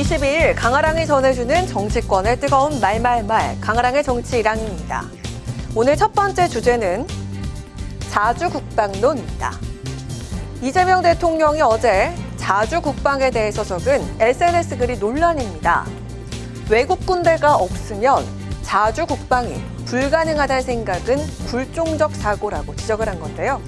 22일 강아랑이 전해주는 정치권의 뜨거운 말말말, 강아랑의 정치 1학년입니다. 오늘 첫 번째 주제는 자주국방론입니다. 이재명 대통령이 어제 자주국방에 대해서 적은 SNS 글이 논란입니다. 외국 군대가 없으면 자주국방이 불가능하다는 생각은 굴종적 사고라고 지적을 한 건데요.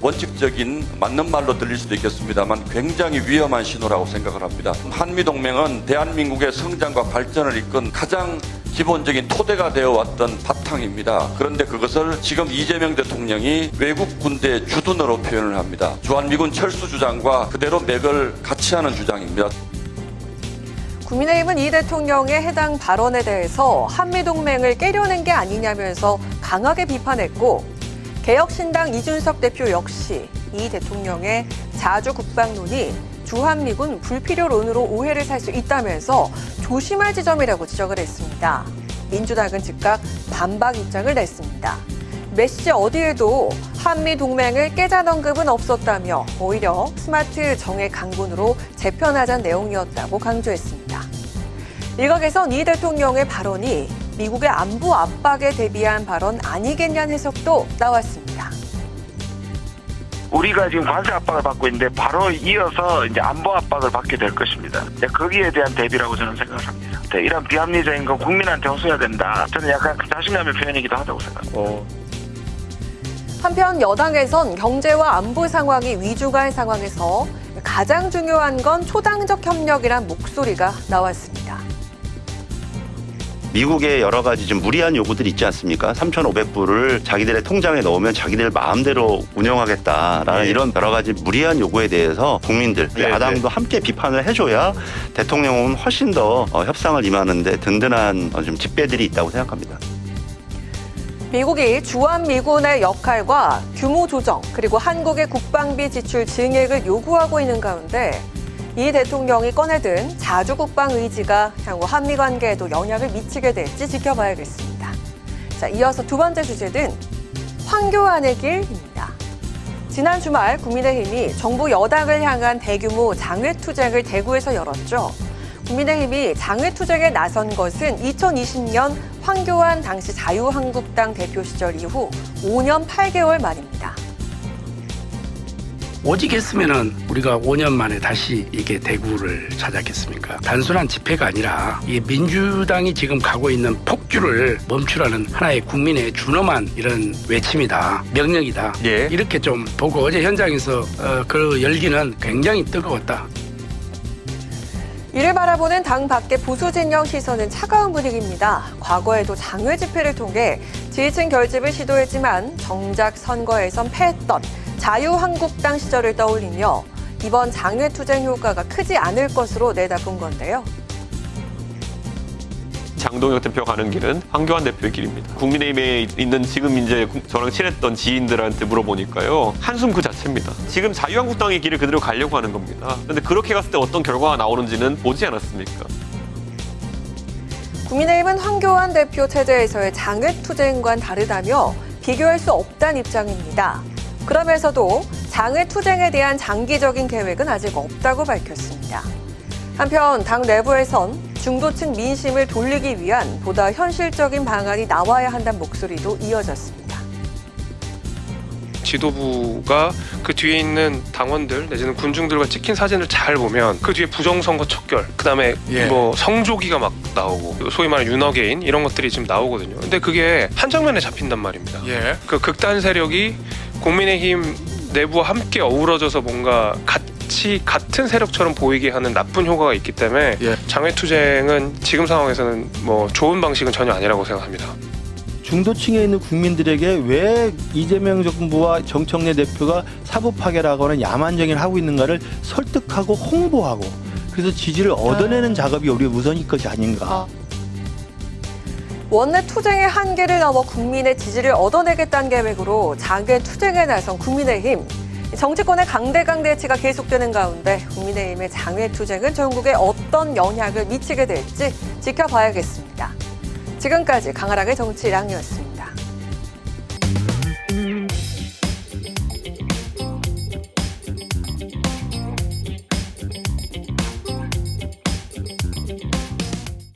원칙적인 맞는 말로 들릴 수도 있겠습니다만 굉장히 위험한 신호라고 생각을 합니다. 한미동맹은 대한민국의 성장과 발전을 이끈 가장 기본적인 토대가 되어왔던 바탕입니다. 그런데 그것을 지금 이재명 대통령이 외국 군대의 주둔으로 표현을 합니다. 주한미군 철수 주장과 그대로 맥을 같이 하는 주장입니다. 국민의힘은 이 대통령의 해당 발언에 대해서 한미동맹을 깨려는 게 아니냐면서 강하게 비판했고, 개혁신당 이준석 대표 역시 이 대통령의 자주국방론이 주한미군 불필요론으로 오해를 살 수 있다면서 조심할 지점이라고 지적을 했습니다. 민주당은 즉각 반박 입장을 냈습니다. 메시지 어디에도 한미동맹을 깨자는 언급은 없었다며 오히려 스마트 정의 강군으로 재편하자는 내용이었다고 강조했습니다. 일각에선 이 대통령의 발언이 미국의 안보 압박에 대비한 발언 아니겠냐는 해석도 나왔습니다. 우리가 지금 관세 압박을 받고 있는데 바로 이어서 이제 안보 압박을 받게 될 것입니다. 거기에 대한 대비라고 저는 생각을 합니다. 이런 비합리적인 건 국민한테 호소해야 된다. 저는 약간 자신감의 표현이기도 하다고 생각합니다. 한편 여당에선 경제와 안보 상황이 위중한 상황에서 가장 중요한 건 초당적 협력이란 목소리가 나왔습니다. 미국의 여러 가지 좀 무리한 요구들이 있지 않습니까? 3,500불을 자기들의 통장에 넣으면 자기들 마음대로 운영하겠다라는 이런 여러 가지 무리한 요구에 대해서 국민들, 야당도 함께 비판을 해줘야 대통령은 훨씬 더 협상을 임하는데 든든한 좀 뒷배들이 있다고 생각합니다. 미국이 주한미군의 역할과 규모 조정, 그리고 한국의 국방비 지출 증액을 요구하고 있는 가운데 이 대통령이 꺼내든 자주국방 의지가 향후 한미 관계에도 영향을 미치게 될지 지켜봐야겠습니다. 자, 이어서 두 번째 주제는 황교안의 길입니다. 지난 주말 국민의힘이 정부 여당을 향한 대규모 장외투쟁을 대구에서 열었죠. 국민의힘이 장외투쟁에 나선 것은 2020년 황교안 당시 자유한국당 대표 시절 이후 5년 8개월 만입니다. 오직 했으면은 우리가 5년 만에 다시 이게 대구를 찾았겠습니까? 단순한 집회가 아니라 이 민주당이 지금 가고 있는 폭주를 멈추라는 하나의 국민의 준엄한 이런 외침이다, 명령이다. 이렇게 좀 보고 어제 현장에서 그 열기는 굉장히 뜨거웠다. 이를 바라보는 당 밖의 보수 진영 시선은 차가운 분위기입니다. 과거에도 장외 집회를 통해 지지층 결집을 시도했지만 정작 선거에선 패했던 자유한국당 시절을 떠올리며 이번 장외투쟁 효과가 크지 않을 것으로 내다본 건데요. 장동혁 대표 가는 길은 황교안 대표의 길입니다. 국민의힘에 있는 지금 이제 저랑 친했던 지인들한테 물어보니까요. 한숨 그 자체입니다. 지금 자유한국당의 길을 그대로 가려고 하는 겁니다. 그런데 그렇게 갔을 때 어떤 결과가 나오는지는 보지 않았습니까? 국민의힘은 황교안 대표 체제에서의 장외투쟁과는 다르다며 비교할 수 없다는 입장입니다. 그러면서도 장외투쟁에 대한 장기적인 계획은 아직 없다고 밝혔습니다. 한편 당 내부에선 중도층 민심을 돌리기 위한 보다 현실적인 방안이 나와야 한다는 목소리도 이어졌습니다. 지도부가 그 뒤에 있는 당원들 내지는 군중들과 찍힌 사진을 잘 보면 그 뒤에 부정선거 척결, 그다음에 뭐 성조기가 막 나오고 소위 말하는 윤어게인 이런 것들이 지금 나오거든요. 근데 그게 한 장면에 잡힌단 말입니다. 그 극단 세력이 국민의힘 내부와 함께 어우러져서 뭔가 같은 세력처럼 보이게 하는 나쁜 효과가 있기 때문에 장외투쟁은 지금 상황에서는 뭐 좋은 방식은 전혀 아니라고 생각합니다. 중도층에 있는 국민들에게 왜 이재명 정부와 정청래 대표가 사법 파괴라고 하는 야만 정의를 하고 있는가를 설득하고 홍보하고 그래서 지지를 얻어내는 작업이 우리의 우선일 것이 아닌가. 원내 투쟁의 한계를 넘어 국민의 지지를 얻어내겠다는 계획으로 장외투쟁에 나선 국민의힘. 정치권의 강대강 대치가 계속되는 가운데 국민의힘의 장외투쟁은 전국에 어떤 영향을 미치게 될지 지켜봐야겠습니다. 지금까지 강아랑의 정치 1학년이었습니다.